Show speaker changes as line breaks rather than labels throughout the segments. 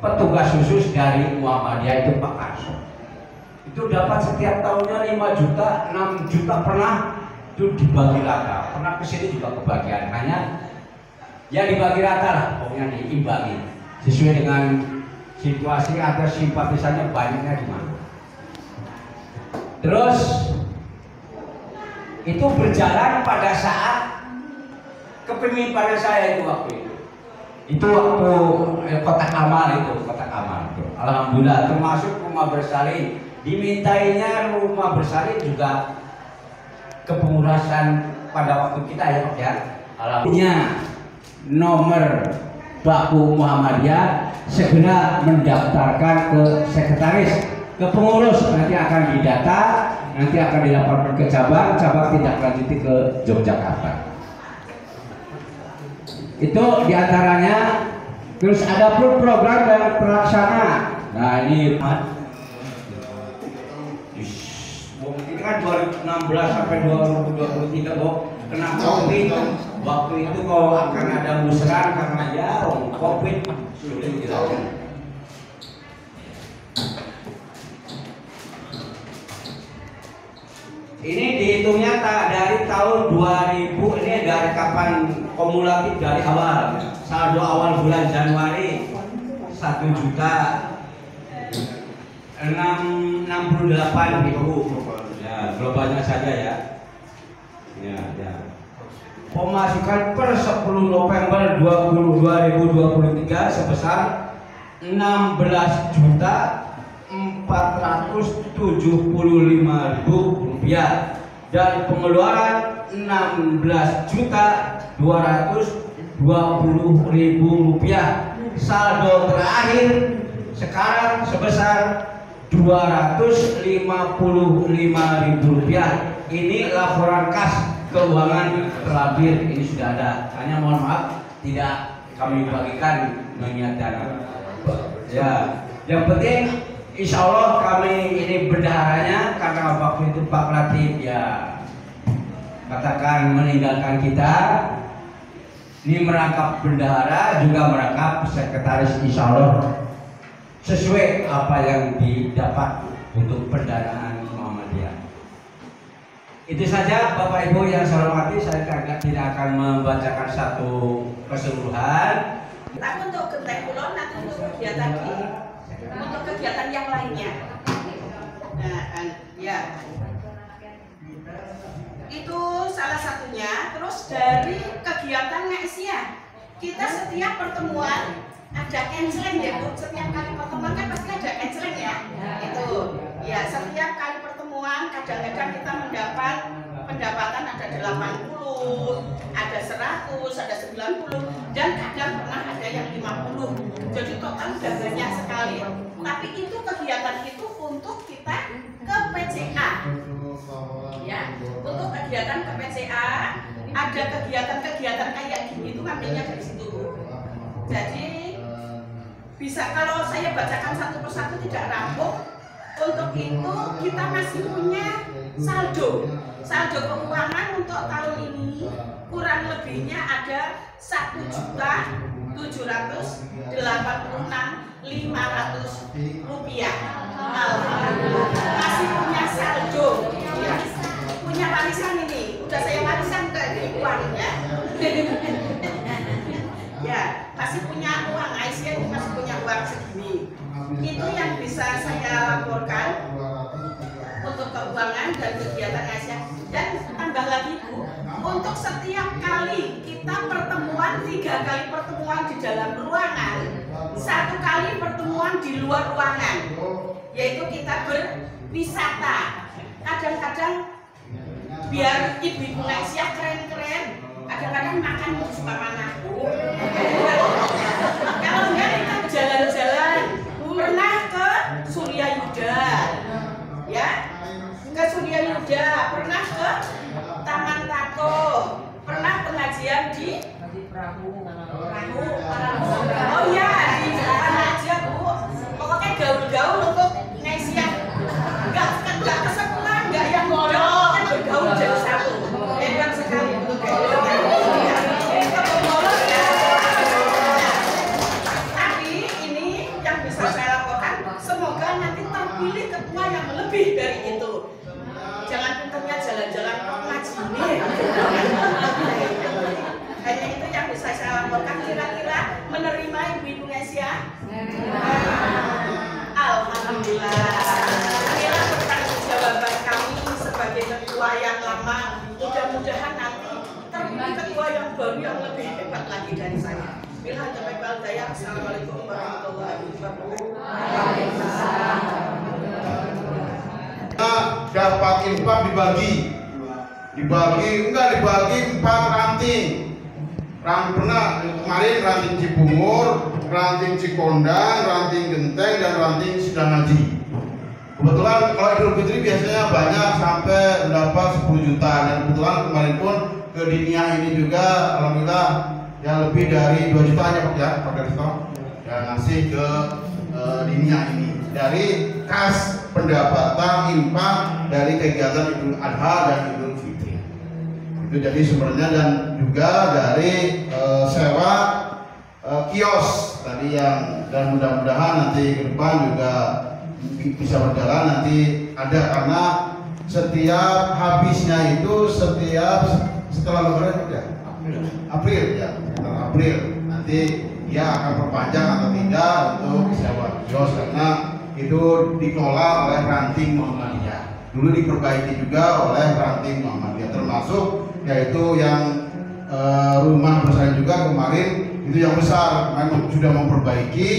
petugas khusus dari Muhammadiyah itu Pak Karso. Itu dapat setiap tahunnya 5 juta, 6 juta pernah itu dibagi rata. Pernah kesini juga kebagian, hanya ya dibagi rata lah, pokoknya diimbangi sesuai dengan situasi atau simpatisannya banyaknya di mana. Terus itu berjalan pada saat kepemimpinan saya itu waktu itu. Itu waktu kotak amal itu, kotak amal itu. Alhamdulillah termasuk rumah bersalin. Dimintainya rumah bersalin juga kepengurusan pada waktu kita ya Pak ya. Alhamdulillah nomor Baku Muhammadiyah segera mendaftarkan ke sekretaris, ke pengurus, nanti akan didata, nanti akan dilaporkan ke cabang, cabang tidak lanjuti ke Yogyakarta. Itu diantaranya. Terus ada program dan pelaksana. Nah ini mungkin kan 2016 sampai 2023 kena COVID. Waktu itu kalau akan ada musrah karena ya COVID sudah dilakukan. Ini dihitungnya dari tahun 2000, ini dari kapan kumulatif dari awal. Saldo awal bulan Januari 1.068.000. Ya, globalnya saja ya. Ya. Pemasukan per 10 November 2023 sebesar 16.475.000 rupiah dan pengeluaran 16.220.000 rupiah. Saldo terakhir sekarang sebesar 255.000 rupiah. Ini laporan kas keuangan terakhir, ini sudah ada. Hanya mohon maaf tidak kami bagikan mengingatkan. Ya, yang penting insya Allah kami ini bendaharanya karena waktu itu Pak Latif ya katakan meninggalkan kita. Ini merangkap bendahara juga merangkap sekretaris, insya Allah sesuai apa yang didapat untuk pendanaan Muhammadiyah. Itu saja Bapak Ibu yang saya hormati, saya tidak akan membacakan satu keseluruhan.
Tapi untuk Genteng Kulon nanti untuk kegiatan untuk kegiatan yang lainnya. Nah, ya. Itu salah satunya. Terus dari kegiatan Asia, kita setiap pertemuan ada canceling ya Bu. Setiap kali pertemuan kan pasti ada canceling ya. Itu ya, setiap kali pertemuan kadang-kadang kita mendapat pendapatan ada 80, ada 100, ada 90, dan kadang pernah ada yang 50. Jadi total udah banyak sekali. Tapi itu kegiatan itu untuk kita ke PCA. Ya, untuk kegiatan ke PCA ada kegiatan-kegiatan kayak gini itu ngambilnya dari situ. Jadi bisa kalau saya bacakan satu persatu tidak rampung. Untuk itu kita masih punya saldo keuangan untuk tahun ini kurang lebihnya ada 1.786.500 rupiah. Alhamdulillah masih punya saldo ya. Punya warisan ini udah saya warisan dari uang ya. Ya masih punya uang, Aisyah itu masih punya uang segini. Itu yang bisa saya laporkan untuk keuangan dan kegiatan Aisyah. Dan tambah lagi Bu, untuk setiap kali kita pertemuan, 3 kali pertemuan di dalam ruangan, 1 kali pertemuan di luar ruangan, yaitu kita berwisata. Kadang-kadang biar ibu-ibu Aisyah keren-keren, kadang-kadang makan suka mana. Kalau enggak kita jalan-jalan. Pernah ke Surya Yuda, ya, ke Surya Yuda, pernah ke Taman Tako, pernah pengajian di Perahu. Oh ya, di jalan aja Bu. Pokoknya gaul-gaul untuk Aisyah. Enggak kesepulan, enggak yang bodoh, kan bergaul jadi satu. Hebat sekali untuk gaul. lebih dari itu. Jangan pinternya jalan-jalan kok ngaji nih. Hanya itu yang bisa saya laporkan. Kira-kira menerima Ibu Nesia? Alhamdulillah. Inilah pertanggungjawaban kami sebagai ketua yang lama. Mudah-mudahan nanti terpilih ketua yang baru yang lebih hebat lagi dari saya. Bila taufiq wal hidayah. Assalamualaikum warahmatullahi wabarakatuh.
Dapat infak dibagi 4 ranting. Pernah kemarin ranting Cibungur, ranting Cikondang, ranting Genteng, dan ranting Sidangaji. Kebetulan kalau Idul Fitri biasanya banyak sampai mendapat 10 juta, dan kebetulan kemarin pun ke Dinia ini juga alhamdulillah ya lebih dari 2 juta aja Pak Karisto ya ngasih ke Dinia ini dari kas pendapatan infak dari kegiatan Idul Adha dan Idul Fitri. Itu jadi sumbernya, dan juga dari sewa kios tadi yang, dan mudah-mudahan nanti ke depan juga bisa berjalan nanti ada, karena setiap habisnya itu setelah Lebaran ya April ya, setelah April nanti dia akan perpanjang atau tidak untuk sewa kios, karena itu dikelola oleh ranting Muhammadiyah. Dulu diperbaiki juga oleh ranting Muhammadiyah, termasuk yaitu yang rumah besar juga kemarin itu yang besar memang sudah memperbaiki,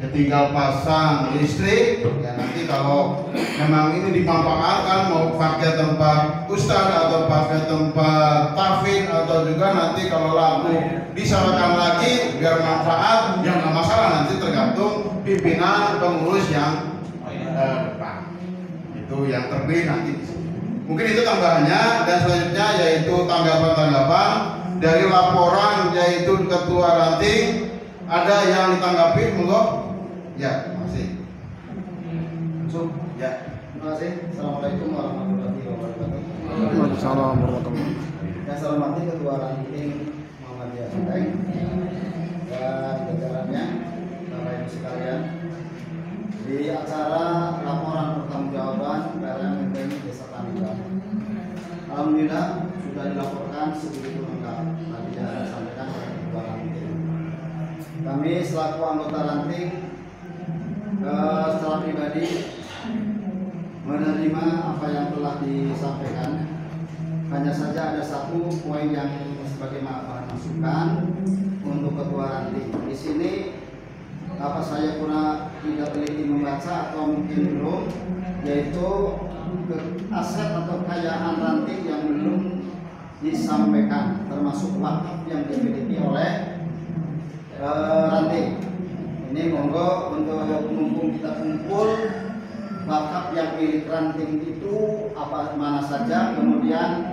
ya tinggal pasang listrik. Ya nanti kalau memang ini dimanfaatkan mau pakai tempat ustaz atau pakai tempat tafid, atau juga nanti kalau lampu disalakan lagi biar manfaat, yang nggak masalah, nanti tergantung pimpinan pengurus yang depan. Itu yang terpilih nanti. Mungkin itu tambahannya, dan selanjutnya yaitu tanggapan-tanggapan dari laporan yaitu ketua ranting. Ada yang ditanggapi, monggo. Ya, terima kasih. Langsung. Ya, terima kasih. Assalamualaikum warahmatullahi wabarakatuh.
Waalaikumsalam warahmatullahi wabarakatuh.
Yang saya hormati ketua ranting Muhammadiyah Genteng dan jajarannya, Bapak Ibu sekalian. Di acara laporan pertanggungjawaban PLN Genteng Desa Tanegara, alhamdulillah sudah dilaporkan sebegitu lengkap. Tadi yang disampaikan oleh ketua ranting. Kami selaku anggota ranting secara pribadi menerima apa yang telah disampaikan. Hanya saja ada satu poin yang sebagai masukan untuk ketua ranting. Di sini apa saya kurang tidak teliti membaca atau mungkin belum, yaitu aset atau kekayaan ranting yang belum disampaikan, termasuk wakaf yang dimiliki oleh ranting. Ini monggo untuk mumpung kita kumpul wakaf yang milik ranting itu apa mana saja, kemudian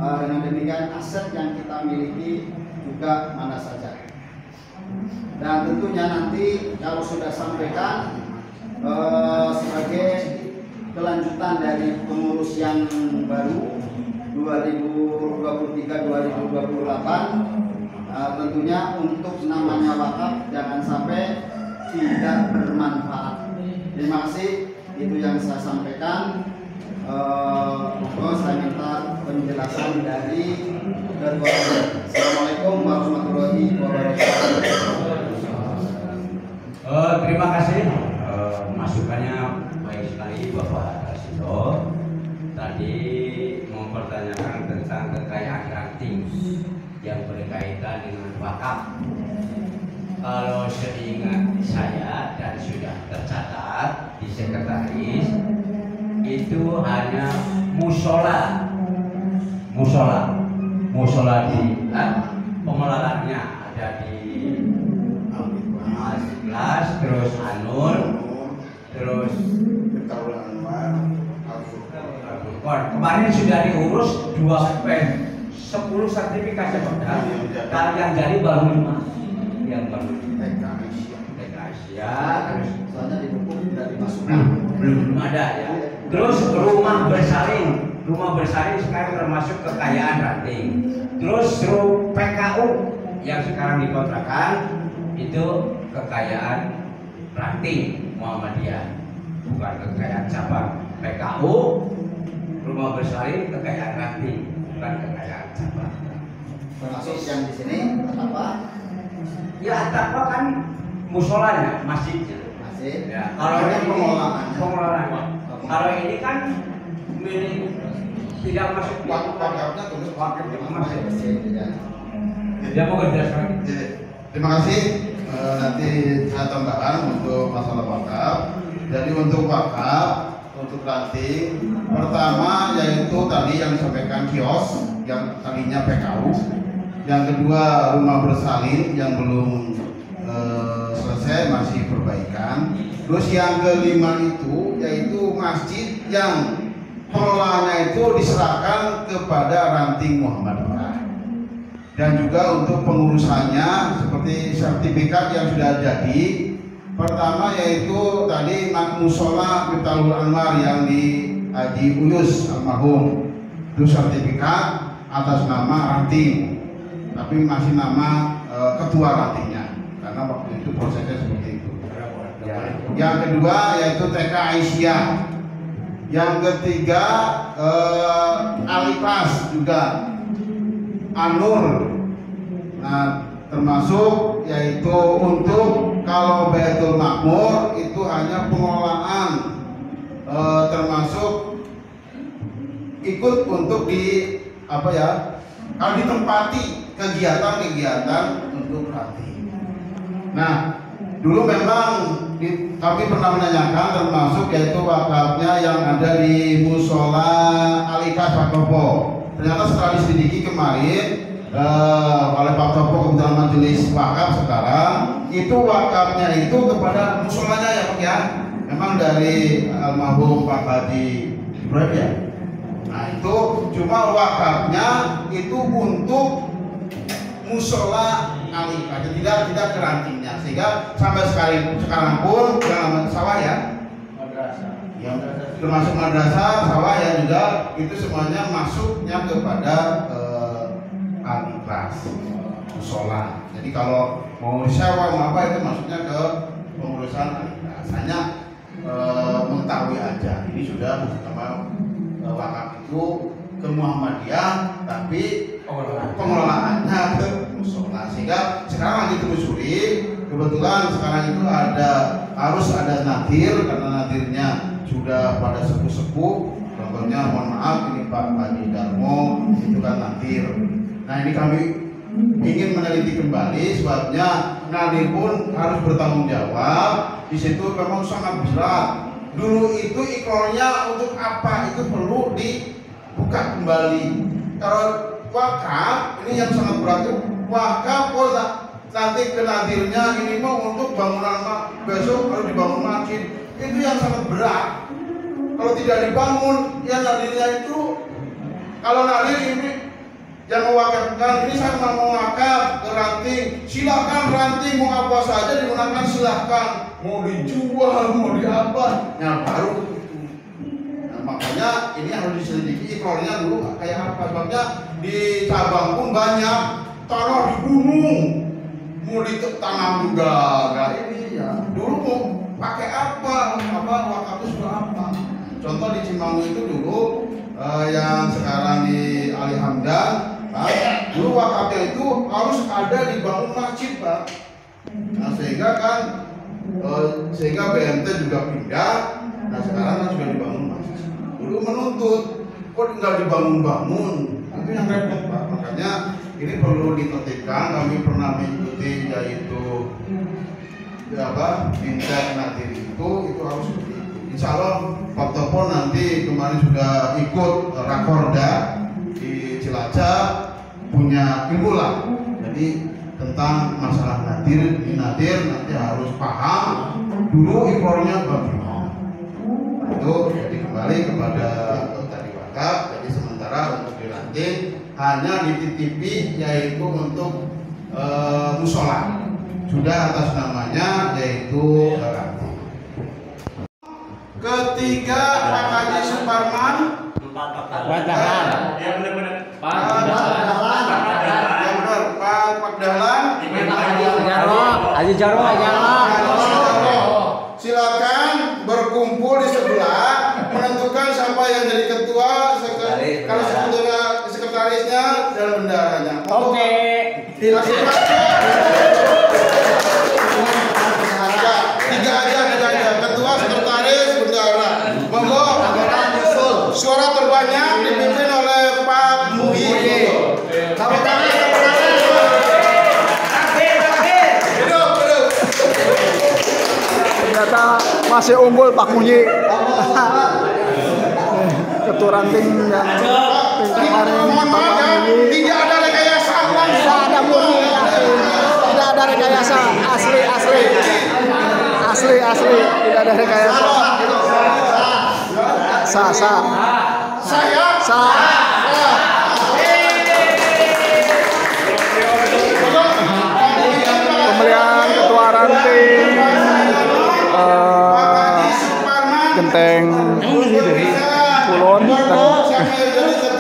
dengan demikian aset yang kita miliki juga mana saja. Dan tentunya nanti kalau sudah sampaikan sebagai kelanjutan dari pengurus yang baru 2023-2028, tentunya untuk namanya wakaf jangan sampai tidak bermanfaat. Terima kasih, itu yang saya sampaikan. Saya minta penjelasan dari ketua. Assalamualaikum warahmatullahi wabarakatuh.
Terima kasih masukannya baik sekali Bapak Rasido. Tadi mempertanyakan tentang kekayaan ranting yang berkaitan dengan wakaf. Kalau seingat saya dan sudah tercatat di sekretaris, itu hanya musola di pengelolaannya ada di Kelas, terus Anur, terus kemarin sudah diurus 10 sertifikat ya Pak. Kalau yang jadi baru 5, yang baru TK Asia, terus
Soalnya di buku tidak dimasukkan.
belum ada ya. Terus rumah bersalin sekarang termasuk kekayaan ranting. Terus PKU yang sekarang dikontrakan itu kekayaan ranting Muhammadiyah, bukan kekayaan cabang. PKU, rumah bersalin, kekayaan ranting, bukan kekayaan cabang.
Termasuk yang di sini apa?
Ya atap kan musolanya, masjidnya.
Masih.
Ya, kalau ini pengelolaan. Kalau ini kan milik tidak masuk
Wakafnya terus wakaf
masuk.
Ya.
Dia mau kerja
Terima kasih. Nanti saya tambahkan untuk masalah wakaf. Jadi untuk wakaf, untuk ranting, pertama yaitu tadi yang disampaikan kios yang tadinya PKU, yang kedua rumah bersalin yang belum selesai masih perbaikan. Terus yang kelima itu yaitu masjid yang pengelolaannya itu diserahkan kepada Ranting Muhammadiyah. Dan juga untuk pengurusannya seperti sertifikat yang sudah jadi. Pertama yaitu tadi Musola Miftahul Anwar yang di Haji Uyus almarhum, itu sertifikat atas nama Ranting, tapi masih nama ketua Rantingnya karena waktu itu prosesnya seperti itu. Yang kedua yaitu TK Aisyah. Yang ketiga Alipas juga Anur. Nah, termasuk yaitu untuk kalau Baitul Makmur itu hanya pengelolaan, termasuk ikut untuk di apa ya, kalau ditempati kegiatan-kegiatan untuk ranting. Nah, dulu memang kami pernah menanyakan termasuk yaitu wakafnya yang ada di Musola Alikas Pak Topo. Ternyata setelah diselidiki kemarin oleh Pak Topo kebetulan majelis wakaf sekarang, itu wakafnya itu kepada musolanya ya Pak ya. Memang dari almarhum Pak Haji Ibrahim ya. Nah itu cuma wakafnya itu untuk musola Alikas, tidak ke rantingnya, sehingga sampai sekarang pun dalam sawah ya. Yang termasuk madrasah, sawah ya juga itu semuanya masuknya kepada Alikas musola. Jadi kalau mau sewa mau apa itu masuknya ke pengurusan Alikas. Hanya mengetahui aja. Ini sudah sama wakaf itu ke Muhammadiyah, tapi pengelolaannya ke musola. Sehingga sekarang lagi telusuri. Kebetulan sekarang itu harus ada nadir, karena nadirnya sudah pada sepuh-sepuh. Contohnya mohon maaf ini Pak Haji Darmo itu kan nadir. Nah ini kami ingin meneliti kembali, sebabnya nadir pun harus bertanggung jawab. Di situ memang sangat berat. Dulu itu ikrarnya untuk apa itu perlu dibuka kembali. Kalau wakaf ini yang sangat berat itu wakaf nanti ke nadirnya ini mau untuk bangunan besok harus dibangun masjid, itu yang sangat berat. Kalau tidak dibangun ya nadirnya itu, kalau nadir ini yang mewakafkan ini saya mau wakaf ke ranting, silakan ranting mau apa saja digunakan, silakan mau dijual mau diapa, nah baru itu. Nah, makanya ini harus diselidiki ikrarnya dulu kayak apa, sebabnya di cabang pun banyak tanah di gunung mau ditanam juga, nah ini ya dulu mau pakai apa wakaf itu sudah apa. Contoh di Cimangu itu dulu yang sekarang di Ali Hamdan, dulu wakafnya itu harus ada dibangun masjid Pak. Nah sehingga BMT juga pindah. Nah sekarang kan sudah dibangun masjid. Dulu menuntut kok nggak dibangun-bangun, itu yang repot Pak. Makanya ini perlu ditertibkan. Kami pernah mengikuti yaitu minta nadir itu harus seperti itu. Insya Allah Pak Topo nanti kemarin sudah ikut Rakorda di Cilacap, punya ilmu lah. Jadi tentang masalah nadir, ini nadir nanti harus paham dulu ikrarnya bagaimana. Itu jadi kembali kepada tadi wakaf. Jadi sementara untuk dilantik hanya dititipi yaitu untuk musola, sudah atas namanya yaitu ranting. Ketiga Pak Haji Suparman,
Pak Dahlan.
yang benar Pak Dahlan,
Haji Jarwo.
silakan berkumpul di sebelah menentukan yang jadi ketua, kalau sekretarisnya dan bendaranya.
Oke.
Tiga aja. Ketua, sekretaris, bendara. Monggo. Suara terbanyak dipimpin oleh Pak Muhyi.
Ternyata masih unggul Pak Muhyi. Ketua ranting yang kemarin
Mohon
Pak
maaf ya,
Muhyi.
tidak ada rekayasa ulang.
Tidak ada murni, tidak ada rekayasa, asli, tidak ada rekayasa. Sah. Pemilihan ketua ranting Genteng Kulon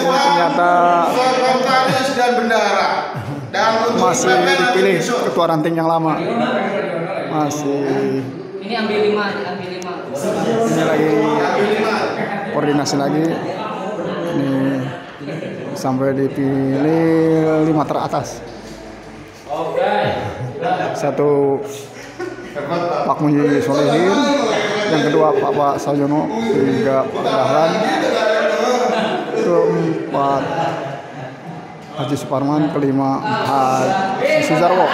ternyata
Sekretaris dan bendara. Dan untuk
masih dipilih ketua ranting yang lama.
Ini ambil 5.
Ini lagi koordinasi lagi. Ini sampai dipilih 5 teratas. Satu Pak Muhyi Solehin, yang kedua Pak Sajono, ketiga Pak Dahlan, keempat Haji Suparman, kelima Haji Sujarwo.